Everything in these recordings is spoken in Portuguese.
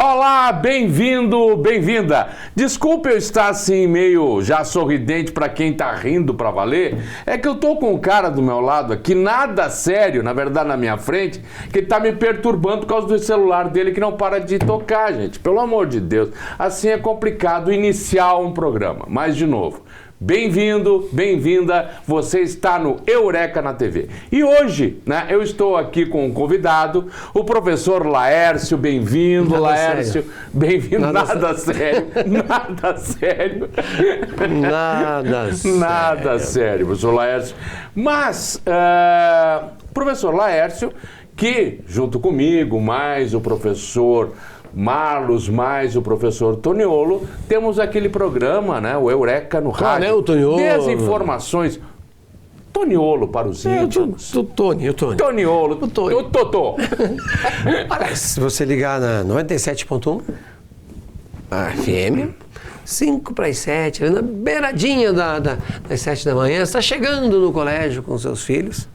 Olá, bem-vindo, bem-vinda. Desculpe eu estar assim meio já sorridente para quem tá rindo para valer. É que eu tô com um cara do meu lado aqui, nada sério, na verdade na minha frente, que tá me perturbando por causa do celular dele que não para de tocar, gente. Pelo amor de Deus. Assim é complicado iniciar um programa. Mas de novo, bem-vindo, bem-vinda, você está no Eureka na TV. E hoje, né, eu estou aqui com um convidado, o professor Laércio, bem-vindo, Laércio. Bem-vindo, nada sério, nada sério. Nada sério, professor Laércio. Mas, professor Laércio, que junto comigo, mais o professor Marlos, mais o professor Toniolo, temos aquele programa, né, o Eureka no rádio. Qual é o Toniolo? Desinformações. Toniolo para os íntimos. O Tony. Toniolo. O Totô. Olha, se você ligar na 97.1, a FM, 5 para as 7, na beiradinha das 7 da manhã, está chegando no colégio com seus filhos,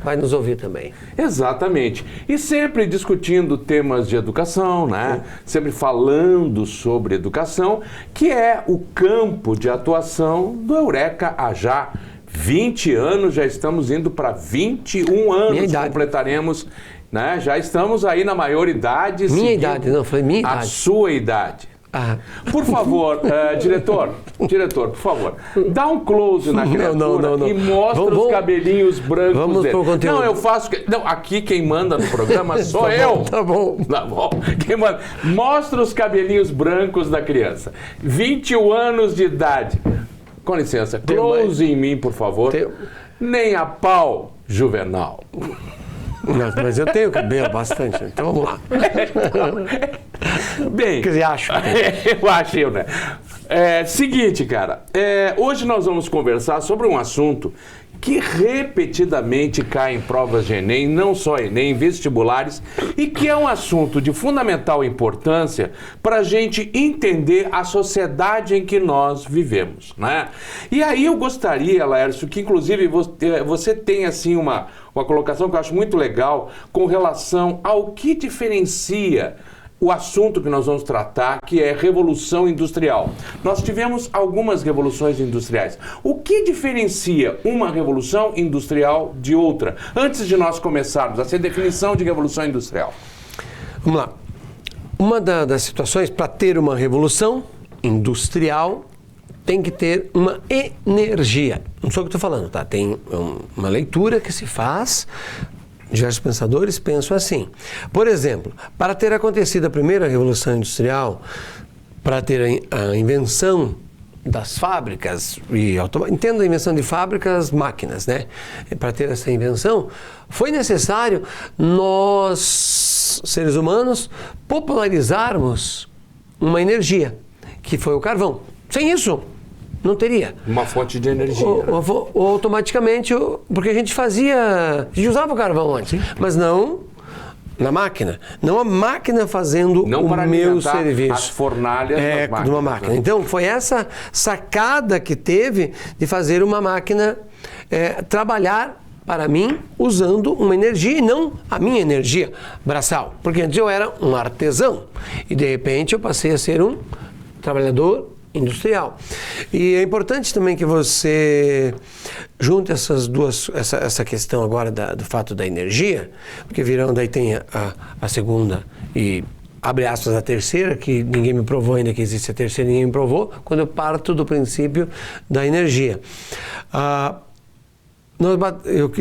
vai nos ouvir também. Exatamente. E sempre discutindo temas de educação, né? Sempre falando sobre educação, que é o campo de atuação do Eureka há já 20 anos, já estamos indo para 21 anos, completaremos, né? Já estamos aí na maioridade. Minha idade, não, foi minha idade. A sua idade. Ah. Por favor, diretor, por favor, dá um close na criatura não. e mostra os cabelinhos brancos vamos dele. Pro conteúdo. Não, eu faço... Não, aqui quem manda no programa sou eu. Tá bom. Quem manda... Mostra os cabelinhos brancos da criança. 21 anos de idade. Com licença, close em mim, por favor. Nem a pau, Juvenal. Não, mas eu tenho cabelo bastante, então vamos lá. Bem, quer dizer, acho. Eu acho, né? Seguinte, cara, hoje nós vamos conversar sobre um assunto que repetidamente cai em provas de Enem, não só Enem, vestibulares, e que é um assunto de fundamental importância para a gente entender a sociedade em que nós vivemos, né? E aí eu gostaria, Laércio, que inclusive você tem assim uma colocação que eu acho muito legal com relação ao que diferencia o assunto que nós vamos tratar, que é Revolução Industrial. Nós tivemos algumas revoluções industriais. O que diferencia uma revolução industrial de outra? Antes de nós começarmos, essa definição de Revolução Industrial. Vamos lá. Uma das situações, para ter uma revolução industrial, tem que ter uma energia. Não sou o que estou falando, tá? Tem uma leitura que se faz. Diversos pensadores pensam assim. Por exemplo, para ter acontecido a primeira Revolução Industrial, para ter a invenção das fábricas, entendo a invenção de fábricas, máquinas, né? Para ter essa invenção, foi necessário nós, seres humanos, popularizarmos uma energia, que foi o carvão. Sem isso, não teria. Uma fonte de energia. Automaticamente, porque a gente usava o carvão antes, mas não na máquina. Não a máquina fazendo não o meu serviço. As fornalhas das máquinas, de uma máquina. Né? Então, foi essa sacada que teve de fazer uma máquina trabalhar para mim usando uma energia e não a minha energia braçal. Porque antes eu era um artesão e de repente eu passei a ser um trabalhador industrial. E é importante também que você junte essas duas, essa questão agora do fato da energia, porque daí tem a segunda e abre aspas a terceira, que ninguém me provou ainda que existe a terceira, ninguém me provou, quando eu parto do princípio da energia.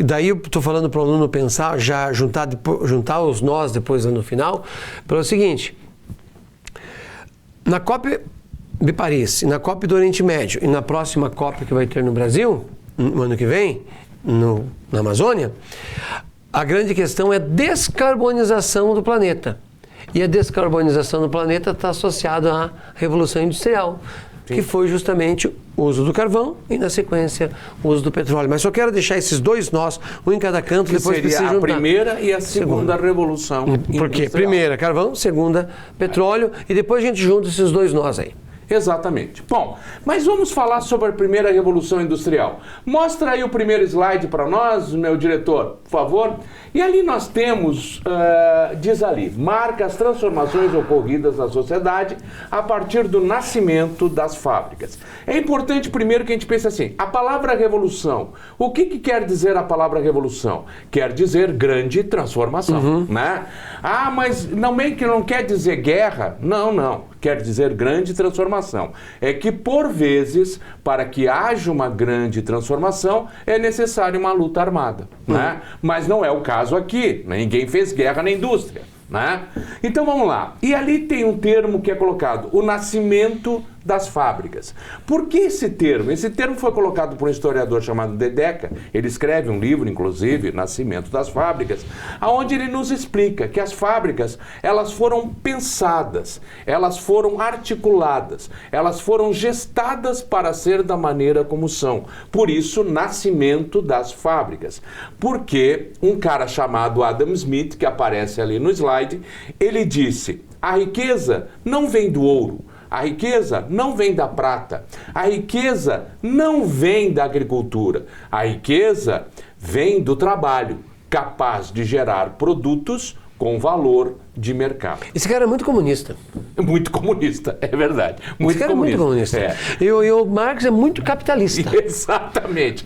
Daí eu estou falando para o aluno pensar, já juntar os nós depois no final, pelo seguinte: na COP de Paris, na COP do Oriente Médio e na próxima COP que vai ter no Brasil, no ano que vem, na Amazônia, a grande questão é a descarbonização do planeta. E a descarbonização do planeta está associada à Revolução Industrial, que foi justamente o uso do carvão e, na sequência, o uso do petróleo. Mas só quero deixar esses dois nós, um em cada canto, que depois seria precisa juntar. A primeira e a segunda revolução. Por quê? Primeira, carvão, segunda, petróleo, e depois a gente junta esses dois nós aí. Exatamente. Bom, mas vamos falar sobre a primeira revolução industrial. Mostra aí o primeiro slide para nós, meu diretor, por favor. E ali nós temos, diz ali, marca as transformações ocorridas na sociedade a partir do nascimento das fábricas. É importante primeiro que a gente pense assim, a palavra revolução, o que quer dizer a palavra revolução? Quer dizer grande transformação, né? Ah, mas não quer dizer guerra? Não. Quer dizer grande transformação. É que, por vezes, para que haja uma grande transformação, é necessária uma luta armada, né? Mas não é o caso aqui. Ninguém fez guerra na indústria, né? Então, vamos lá. E ali tem um termo que é colocado, o nascimento das fábricas. Por que esse termo? Esse termo foi colocado por um historiador chamado Dedeca. Ele escreve um livro, inclusive, Nascimento das Fábricas, onde ele nos explica que as fábricas, elas foram pensadas, elas foram articuladas, elas foram gestadas para ser da maneira como são. Por isso, nascimento das fábricas. Porque um cara chamado Adam Smith, que aparece ali no slide, ele disse, a riqueza não vem do ouro, a riqueza não vem da prata, a riqueza não vem da agricultura, a riqueza vem do trabalho, capaz de gerar produtos com valor de mercado. Esse cara é muito comunista. Muito comunista, é verdade. Esse cara é muito comunista. É. E o Marx é muito capitalista. Exatamente.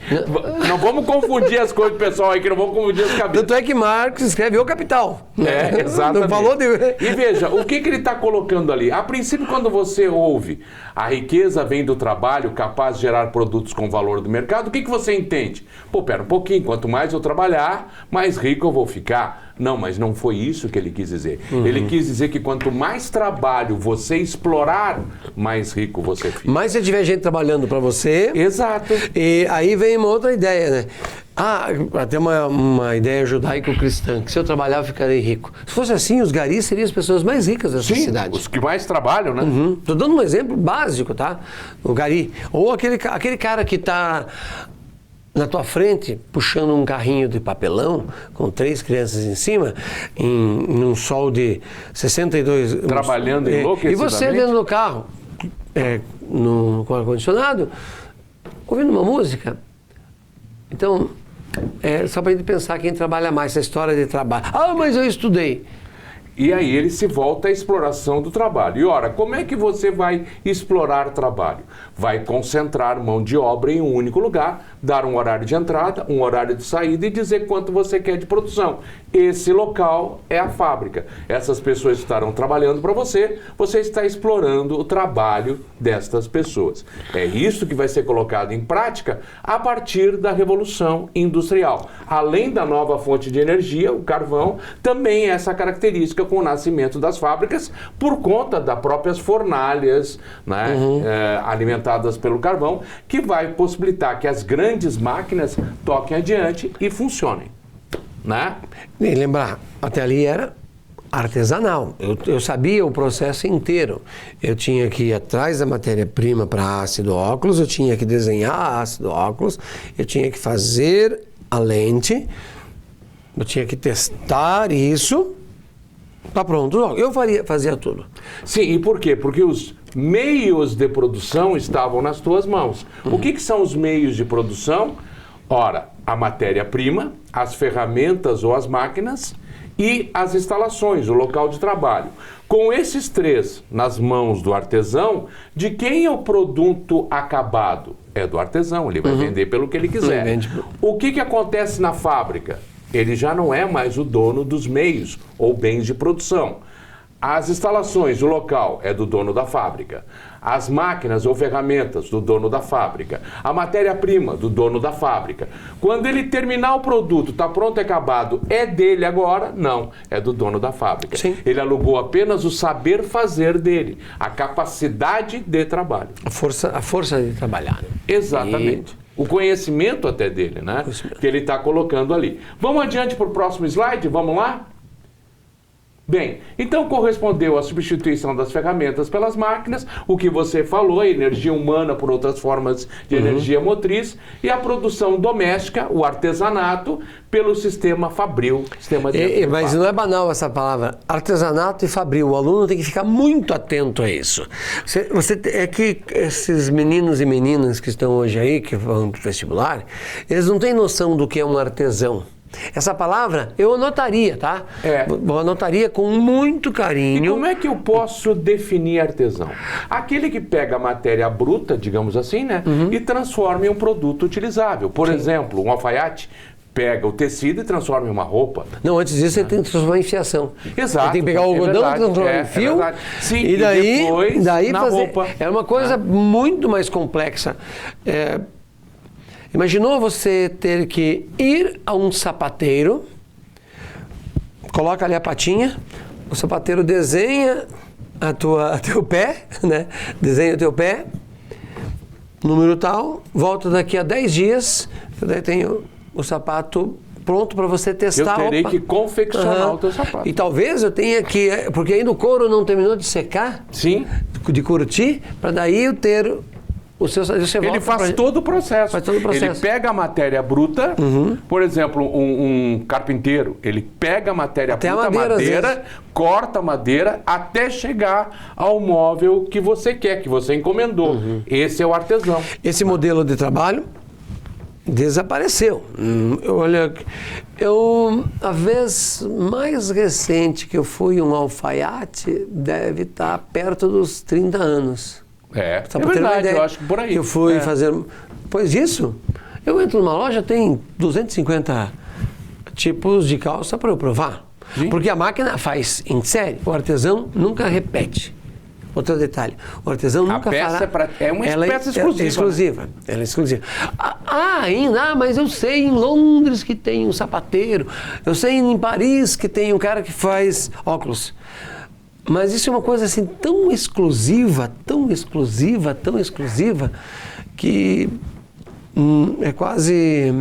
Não vamos confundir as coisas, pessoal, aí que não vamos confundir as cabeças. Tanto é que Marx escreve O Capital. É, exatamente. Não falou de... E veja, o que ele está colocando ali? A princípio, quando você ouve a riqueza vem do trabalho capaz de gerar produtos com valor do mercado, o que você entende? Pô, pera um pouquinho, quanto mais eu trabalhar, mais rico eu vou ficar. Não, mas não foi isso que ele quis dizer. Ele quis dizer que quanto mais trabalho você explorar, mais rico você fica. Mais se tiver gente trabalhando para você... Exato. E aí vem uma outra ideia, né? Até uma ideia judaico-cristã, que se eu trabalhar eu ficarei rico. Se fosse assim, os garis seriam as pessoas mais ricas dessa cidade. Os que mais trabalham, né? Estou dando um exemplo básico, tá? O gari. Ou aquele cara que está na tua frente, puxando um carrinho de papelão, com 3 crianças em cima, num sol de 62... Trabalhando enlouquecidamente. E você dentro do carro, com ar-condicionado, ouvindo uma música. Então, só para a gente pensar quem trabalha mais, essa história de trabalho. Mas eu estudei. E aí ele se volta à exploração do trabalho. E ora, como é que você vai explorar trabalho? Vai concentrar mão de obra em um único lugar, dar um horário de entrada, um horário de saída e dizer quanto você quer de produção. Esse local é a fábrica. Essas pessoas estarão trabalhando para você, você está explorando o trabalho destas pessoas. É isso que vai ser colocado em prática a partir da Revolução Industrial. Além da nova fonte de energia, o carvão, também essa característica com o nascimento das fábricas por conta das próprias fornalhas, né, alimentadas pelo carvão, que vai possibilitar que as grandes máquinas toquem adiante e funcionem, né? E lembrar, até ali era artesanal. Eu sabia o processo inteiro. Eu tinha que ir atrás da matéria-prima para ácido óculos, eu tinha que desenhar ácido óculos, eu tinha que fazer a lente, eu tinha que testar isso. Tá pronto, eu fazia tudo. Sim, e por quê? Porque os meios de produção estavam nas tuas mãos. O que são os meios de produção? Ora, a matéria-prima, as ferramentas ou as máquinas e as instalações, o local de trabalho. Com esses 3 nas mãos do artesão, de quem é o produto acabado? É do artesão, ele vai vender pelo que ele quiser. O que acontece na fábrica? Ele já não é mais o dono dos meios ou bens de produção. As instalações, o local é do dono da fábrica. As máquinas ou ferramentas do dono da fábrica. A matéria-prima do dono da fábrica. Quando ele terminar o produto, está pronto e acabado, é dele agora? Não, é do dono da fábrica. Sim. Ele alugou apenas o saber fazer dele, a capacidade de trabalho. A força de trabalhar. Né? Exatamente. O conhecimento até dele, né? Que ele está colocando ali. Vamos adiante para o próximo slide? Vamos lá? Bem, então correspondeu a substituição das ferramentas pelas máquinas, o que você falou, a energia humana por outras formas de energia motriz, e a produção doméstica, o artesanato, pelo sistema fabril. Sistema de Mas não é banal essa palavra, artesanato e fabril. O aluno tem que ficar muito atento a isso. É que esses meninos e meninas que estão hoje aí, que vão para o vestibular, eles não têm noção do que é um artesão. Essa palavra eu anotaria, tá? Eu anotaria com muito carinho. E como é que eu posso definir artesão? Aquele que pega a matéria bruta, digamos assim, né? E transforma em um produto utilizável. Por exemplo, um alfaiate pega o tecido e transforma em uma roupa. Não, antes disso ele tem que transformar em fiação. Exato. Ele tem que pegar o algodão, transformar em fio, Sim, e daí na fazer. roupa. É uma coisa muito mais complexa. Imaginou você ter que ir a um sapateiro, coloca ali a patinha, o sapateiro desenha teu pé, né? Desenha o teu pé, número tal, volta daqui a 10 dias, daí tem o sapato pronto para você testar. Eu terei que confeccionar o teu sapato. E talvez eu tenha que, porque ainda o couro não terminou de secar, sim, de curtir, para daí eu ter o seu. Ele faz todo o processo. Faz todo o processo. Ele pega a matéria bruta, por exemplo, um carpinteiro, ele pega a matéria até bruta, a madeira, corta a madeira até chegar ao móvel que você quer, que você encomendou. Esse é o artesão. Esse modelo de trabalho desapareceu. Olha, a vez mais recente que eu fui um alfaiate deve estar perto dos 30 anos. É verdade, eu acho que por aí. Eu fui fazer... Depois disso, eu entro numa loja, tem 250 tipos de calça para eu provar. Sim. Porque a máquina faz em série. O artesão nunca repete. Outro detalhe, o artesão nunca fará... É uma peça exclusiva. É exclusiva, né? Ela é exclusiva. Mas eu sei em Londres que tem um sapateiro, eu sei em Paris que tem um cara que faz óculos. Mas isso é uma coisa assim tão exclusiva, que é quase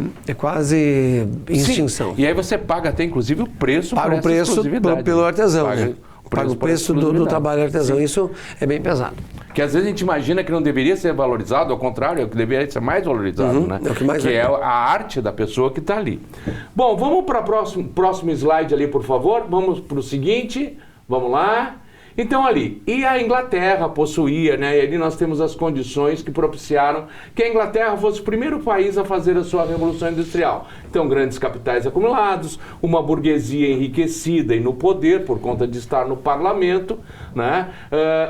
em extinção. E aí você paga até inclusive o preço por essa exclusividade. Pelo artesão, paga o preço do trabalho artesão. Sim. Isso é bem pesado. Que às vezes a gente imagina que não deveria ser valorizado, ao contrário, é o que deveria ser mais valorizado, né? É o que mais é a arte da pessoa que está ali. Bom, vamos para o próximo slide ali, por favor. Vamos para o seguinte, vamos lá. Então ali, e a Inglaterra possuía, né, e ali nós temos as condições que propiciaram que a Inglaterra fosse o primeiro país a fazer a sua revolução industrial. Então, grandes capitais acumulados, uma burguesia enriquecida e no poder por conta de estar no parlamento, né,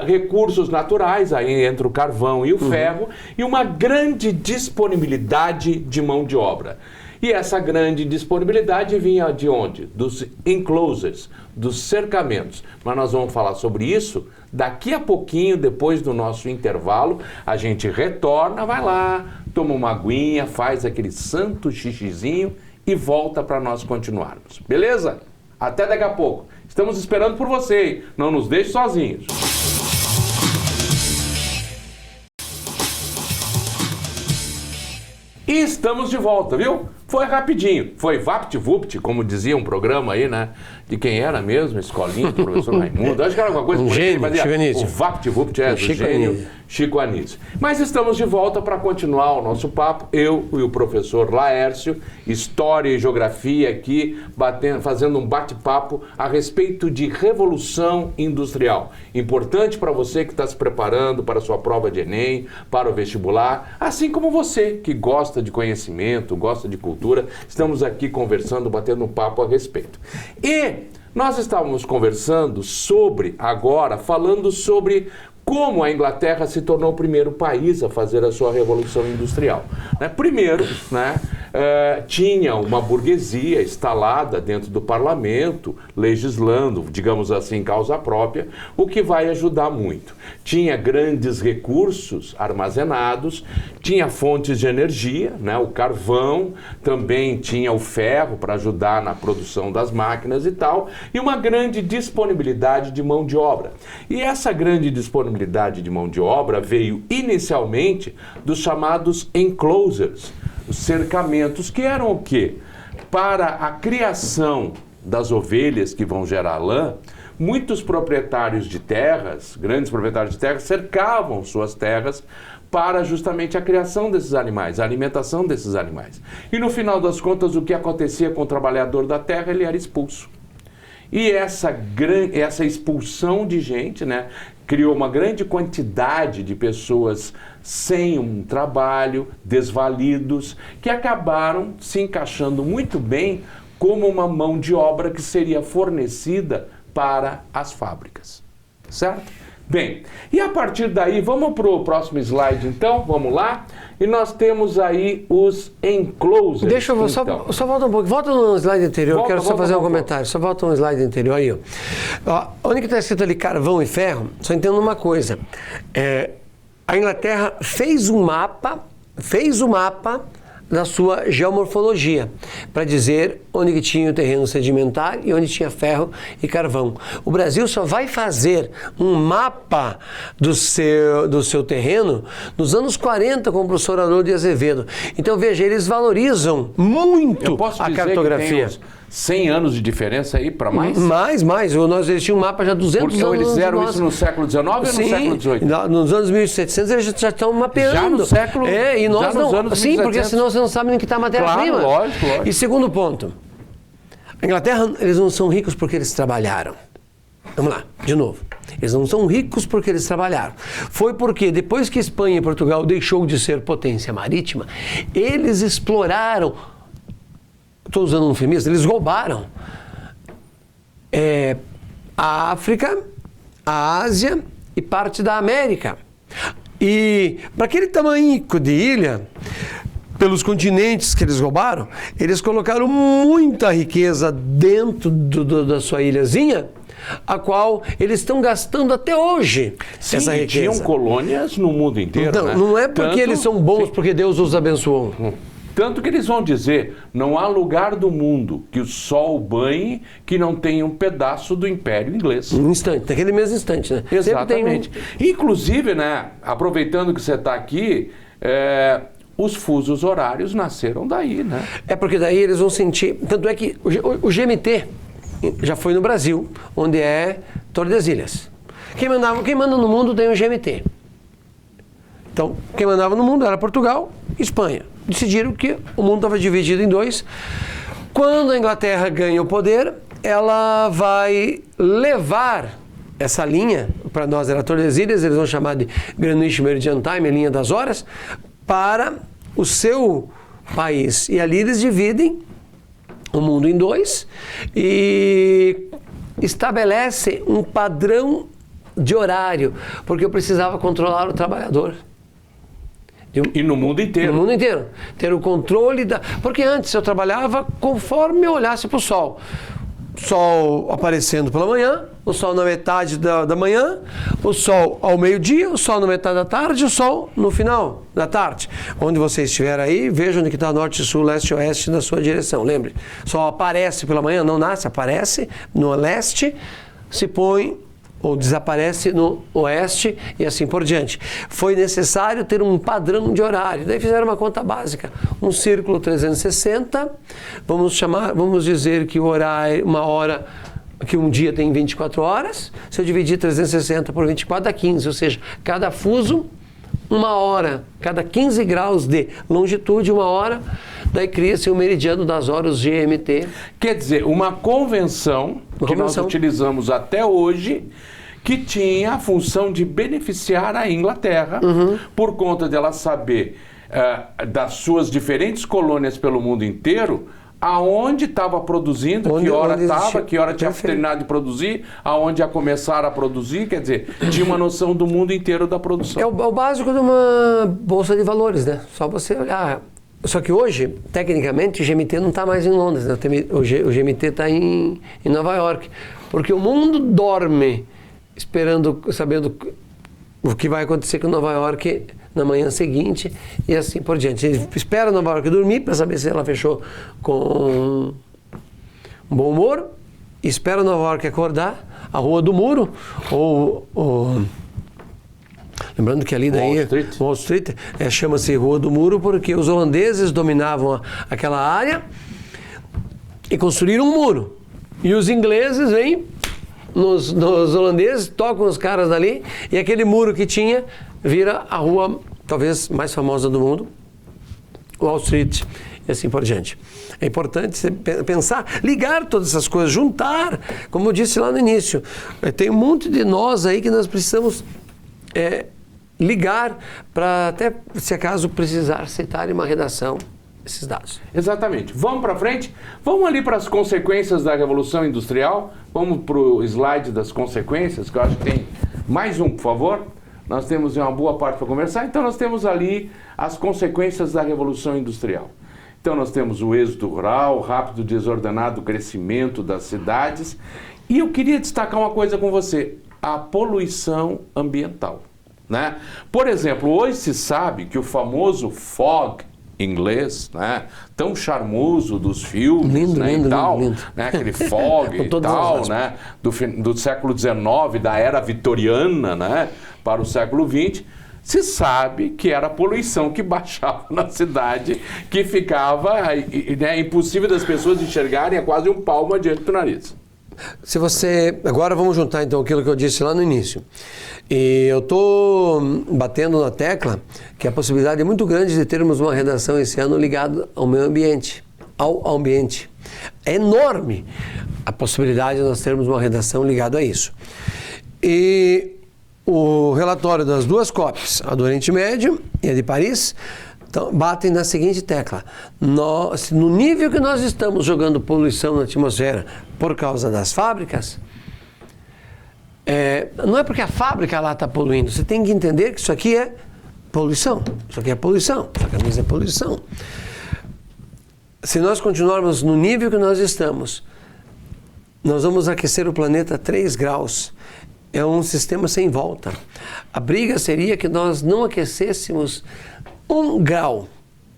recursos naturais, aí entra o carvão e o ferro, e uma grande disponibilidade de mão de obra. E essa grande disponibilidade vinha de onde? Dos enclosures, dos cercamentos. Mas nós vamos falar sobre isso daqui a pouquinho, depois do nosso intervalo. A gente retorna, vai lá, toma uma aguinha, faz aquele santo xixizinho e volta para nós continuarmos. Beleza? Até daqui a pouco. Estamos esperando por você, hein? Não nos deixe sozinhos. E estamos de volta, viu? Foi rapidinho, foi vapt-vupt, como dizia um programa aí, né? De quem era mesmo, escolinha do professor Raimundo. Acho que era alguma coisa por aí, mas o vapt-vupt do gênio Chico Anísio. Mas estamos de volta para continuar o nosso papo, eu e o professor Laércio, História e Geografia aqui, fazendo um bate-papo a respeito de Revolução Industrial. Importante para você que está se preparando para a sua prova de Enem, para o vestibular, assim como você que gosta de conhecimento, gosta de cultura, estamos aqui conversando, batendo um papo a respeito. E nós estávamos conversando falando sobre como a Inglaterra se tornou o primeiro país a fazer a sua revolução industrial. Primeiro, tinha uma burguesia instalada dentro do parlamento, legislando, digamos assim, causa própria, o que vai ajudar muito. Tinha grandes recursos armazenados, tinha fontes de energia, o carvão, também tinha o ferro para ajudar na produção das máquinas e tal, e uma grande disponibilidade de mão de obra. E essa grande disponibilidade de mão de obra veio inicialmente dos chamados enclosures, os cercamentos, que eram o quê? Para a criação das ovelhas que vão gerar lã, muitos proprietários de terras, grandes proprietários de terras, cercavam suas terras para justamente a criação desses animais, a alimentação desses animais. E no final das contas, o que acontecia com o trabalhador da terra? Ele era expulso. E essa expulsão de gente, né, criou uma grande quantidade de pessoas sem um trabalho, desvalidos, que acabaram se encaixando muito bem como uma mão de obra que seria fornecida para as fábricas. Certo? Bem, e a partir daí, vamos para o próximo slide então, vamos lá. E nós temos aí os enclosures. Deixa eu então. só volta um pouco, volta no slide anterior, quero só fazer um comentário. Só volta no slide anterior aí, ó. Onde que está escrito ali carvão e ferro, só entendo uma coisa. A Inglaterra fez um mapa da sua geomorfologia, para dizer onde que tinha o terreno sedimentar e onde tinha ferro e carvão. O Brasil só vai fazer um mapa do seu terreno nos anos 40 com o professor Haroldo de Azevedo. Então, veja, eles valorizam muito a cartografia. 100 anos de diferença aí para mais? Mais. Eles tinham um mapa já há 200 anos. Porque eles fizeram isso no século XIX ou no século XVIII? Nos anos 1700 eles já estão mapeando. Já no século... e nós já nos não. Anos Sim, 1700. porque senão você não sabe nem que está a matéria-prima. Claro, lógico. E segundo ponto, a Inglaterra, eles não são ricos porque eles trabalharam. Vamos lá, de novo. Eles não são ricos porque eles trabalharam. Foi porque depois que Espanha e Portugal deixou de ser potência marítima, eles exploraram, estou usando um eufemismo, eles roubaram a África, a Ásia e parte da América. E para aquele tamanhico de ilha, pelos continentes que eles roubaram, eles colocaram muita riqueza dentro da sua ilhazinha, a qual eles estão gastando até hoje. Sim, essa riqueza. Tinham colônias no mundo inteiro. Não, né? Não é porque eles são bons, porque Deus os abençoou. Tanto que eles vão dizer, não há lugar do mundo que o sol banhe que não tenha um pedaço do Império Inglês. Um instante, naquele mesmo instante, né? Exatamente. Inclusive, né, aproveitando que você está aqui, os fusos horários nasceram daí, né? É porque daí eles vão sentir... Tanto é que o GMT já foi no Brasil, onde é Tordesilhas. Quem manda no mundo tem o GMT. Então, quem mandava no mundo era Portugal e Espanha. Decidiram que o mundo estava dividido em dois. Quando a Inglaterra ganha o poder, ela vai levar essa linha, para nós era Tordesilhas, eles vão chamar de Greenwich Meridian Time, a linha das horas, para o seu país. E ali eles dividem o mundo em dois e estabelece um padrão de horário, porque eu precisava controlar o trabalhador. E no mundo inteiro. No mundo inteiro. Ter o controle da... Porque antes eu trabalhava conforme eu olhasse para o sol. Sol aparecendo pela manhã, o sol na metade da manhã, o sol ao meio-dia, o sol na metade da tarde, o sol no final da tarde. Onde você estiver aí, veja onde está norte, sul, leste e oeste na sua direção. Lembre, o sol aparece pela manhã, não nasce, aparece no leste, se põe ou desaparece no oeste e assim por diante. Foi necessário ter um padrão de horário. Daí fizeram uma conta básica. Um círculo 360, vamos dizer que o horário, uma hora, que um dia tem 24 horas, se eu dividir 360 por 24 dá 15, ou seja, cada fuso, uma hora, cada 15 graus de longitude, uma hora, daí cria-se o meridiano das horas GMT. Quer dizer, uma convenção que nós utilizamos até hoje, que tinha a função de beneficiar a Inglaterra, por conta de ela saber das suas diferentes colônias pelo mundo inteiro, aonde estava produzindo, que hora estava, que hora tinha terminado de produzir, aonde ia começar a produzir, quer dizer, tinha uma noção do mundo inteiro da produção. É o básico de uma bolsa de valores, né? Só você olhar. Só que hoje, tecnicamente, o GMT não está mais em Londres, né? O GMT está em Nova York, porque o mundo dorme sabendo o que vai acontecer com Nova York na manhã seguinte e assim por diante. Ele espera Nova York dormir para saber se ela fechou com um bom humor, espera Nova York acordar, a Rua do Muro, lembrando que ali daí Wall Street chama-se Rua do Muro porque os holandeses dominavam aquela área e construíram um muro. E os ingleses vêm nos holandeses, tocam os caras dali, e aquele muro que tinha vira a rua talvez mais famosa do mundo, Wall Street, e assim por diante. É importante você pensar, ligar todas essas coisas, juntar, como eu disse lá no início. Tem um monte de nós aí que nós precisamos ligar para até, se acaso, precisar aceitar em uma redação esses dados. Exatamente. Vamos para frente? Vamos ali para as consequências da Revolução Industrial. Vamos para o slide das consequências, que eu acho que tem mais um, por favor. Nós temos uma boa parte para conversar. Então, nós temos ali as consequências da Revolução Industrial. Então, nós temos o êxodo rural, o rápido e desordenado crescimento das cidades. E eu queria destacar uma coisa com você, a poluição ambiental, né? Por exemplo, hoje se sabe que o famoso fog inglês, né, tão charmoso dos filmes, lindo, né, lindo, e tal, lindo. né, aquele fog e tal, né, do século XIX, da era vitoriana, né, para o século XX, se sabe que era a poluição que baixava na cidade, que ficava, né, impossível das pessoas enxergarem a quase um palmo adiante do nariz. Se você... Agora vamos juntar então aquilo que eu disse lá no início. E eu estou batendo na tecla que a possibilidade é muito grande de termos uma redação esse ano ligada ao meio ambiente, ao ambiente. É enorme a possibilidade de nós termos uma redação ligada a isso. E o relatório das duas COPs, a do Oriente Médio e a de Paris, então, batem na seguinte tecla: no nível que nós estamos jogando poluição na atmosfera por causa das fábricas, não é porque a fábrica lá está poluindo, você tem que entender que isso aqui é poluição, isso aqui é poluição, essa camisa é poluição. Se nós continuarmos no nível que nós estamos, nós vamos aquecer o planeta a 3 graus. É um sistema sem volta. A briga seria que nós não aquecêssemos 1 grau,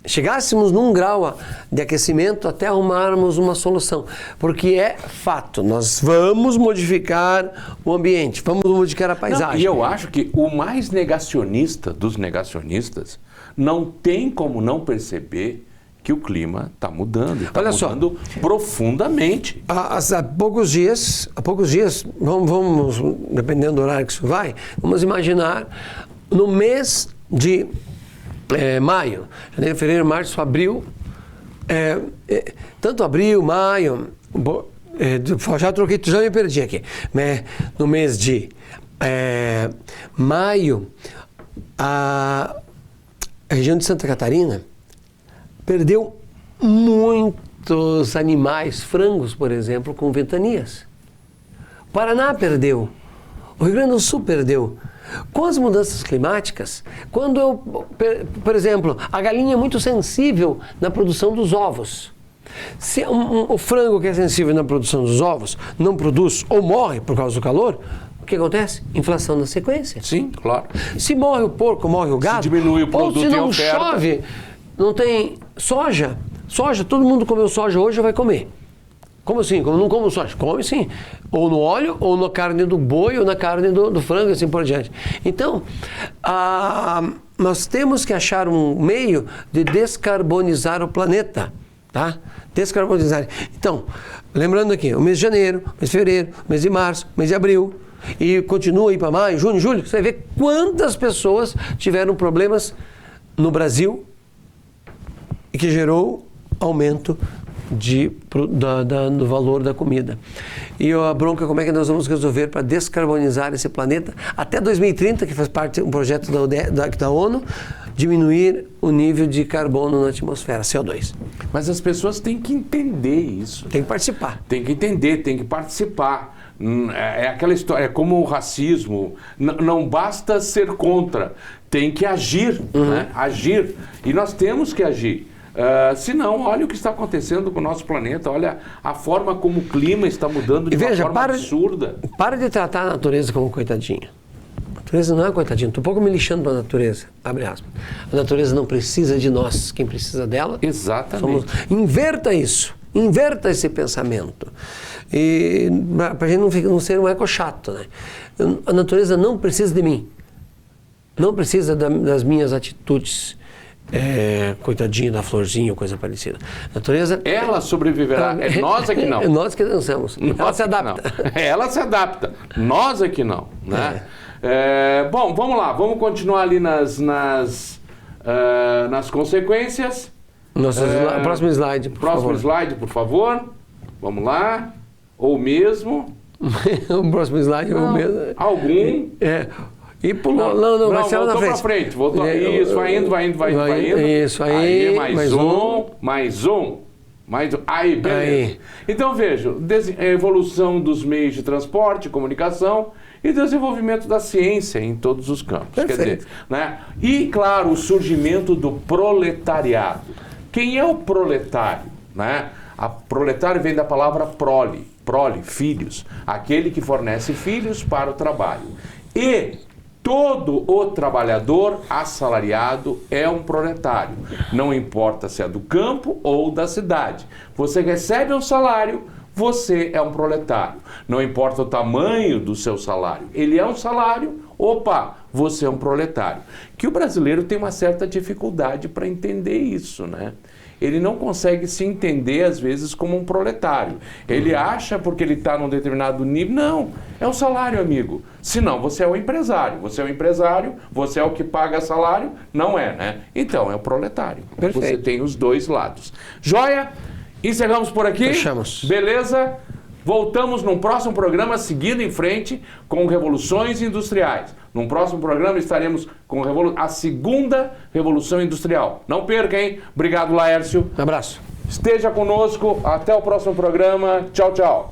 chegássemos num grau de aquecimento até arrumarmos uma solução, porque é fato, nós vamos modificar o ambiente, vamos modificar a paisagem. Não, e eu acho que o mais negacionista dos negacionistas não tem como não perceber que o clima está mudando, está mudando profundamente. Há poucos dias, vamos, dependendo do horário que isso vai, vamos imaginar no mês de maio, janeiro, fevereiro, março, abril, tanto abril, maio, já troquei, já me perdi aqui, no mês de maio, a região de Santa Catarina perdeu muitos animais, frangos, por exemplo, com ventanias. O Paraná perdeu, o Rio Grande do Sul perdeu. Com as mudanças climáticas, por exemplo, a galinha é muito sensível na produção dos ovos. Se o frango que é sensível na produção dos ovos não produz ou morre por causa do calor, o que acontece? Inflação na sequência. Sim, claro. Se morre o porco, morre o gado, se diminui o produto, ou se não chove, não tem soja, todo mundo comeu soja hoje vai comer. Como assim? Como não como soja? Come sim. Ou no óleo, ou na carne do boi, ou na carne do frango, assim por diante. Então, nós temos que achar um meio de descarbonizar o planeta. Tá? Descarbonizar. Então, lembrando aqui, o mês de janeiro, mês de fevereiro, mês de março, mês de abril, e continua aí para maio, junho, julho, você vai ver quantas pessoas tiveram problemas no Brasil e que gerou aumento do valor da comida. E a bronca, como é que nós vamos resolver para descarbonizar esse planeta até 2030, que faz parte de um projeto da ONU, diminuir o nível de carbono na atmosfera, CO2. Mas as pessoas têm que entender isso. Tem que participar. Tem que entender, tem que participar. É aquela história, é como o racismo, não basta ser contra, tem que agir, né? Agir. E nós temos que agir. Se não, olha o que está acontecendo com o nosso planeta, olha a forma como o clima está mudando de uma forma absurda. Para de tratar a natureza como coitadinha. A natureza não é coitadinha, estou um pouco me lixando para a natureza, abre aspas. A natureza não precisa de nós, quem precisa dela... Exatamente. Inverta isso, inverta esse pensamento. E para a gente não ser um eco chato, né? A natureza não precisa de mim, não precisa das minhas atitudes. coitadinho da florzinha ou coisa parecida. A natureza... Ela sobreviverá, nós é que não. Nós que dançamos. Ela se adapta. Ela se adapta, nós é que não. Né? Bom, vamos lá, vamos continuar ali nas consequências. Próximo slide, por favor. Próximo slide, por favor. Vamos lá. Ou mesmo... O próximo slide, ou mesmo... Algum... E pulou. Não, vai ser lá na frente. Pra frente. Voltou. Isso, vai indo. Isso aí. Mais um. Aí, beleza. Aí. Então, veja, a evolução dos meios de transporte, comunicação e desenvolvimento da ciência em todos os campos. Perfeito. Quer dizer, né? E, claro, o surgimento do proletariado. Quem é o proletário? Né? A proletário vem da palavra prole, filhos. Aquele que fornece filhos para o trabalho. E todo o trabalhador assalariado é um proletário. Não importa se é do campo ou da cidade. Você recebe um salário, você é um proletário. Não importa o tamanho do seu salário. Ele é um salário, você é um proletário. Que o brasileiro tem uma certa dificuldade para entender isso, né? Ele não consegue se entender, às vezes, como um proletário. Ele acha, porque ele está num determinado nível, não, é o salário, amigo. Senão, você é o empresário. Você é o empresário, você é o que paga salário, não é, né? Então, é o proletário. Perfeito. Você tem os dois lados. Joia? Encerramos por aqui? Fechamos. Beleza? Voltamos num próximo programa, seguindo em frente com revoluções industriais. Num próximo programa estaremos com a segunda revolução industrial. Não perca, hein? Obrigado, Laércio. Um abraço. Esteja conosco. Até o próximo programa. Tchau, tchau.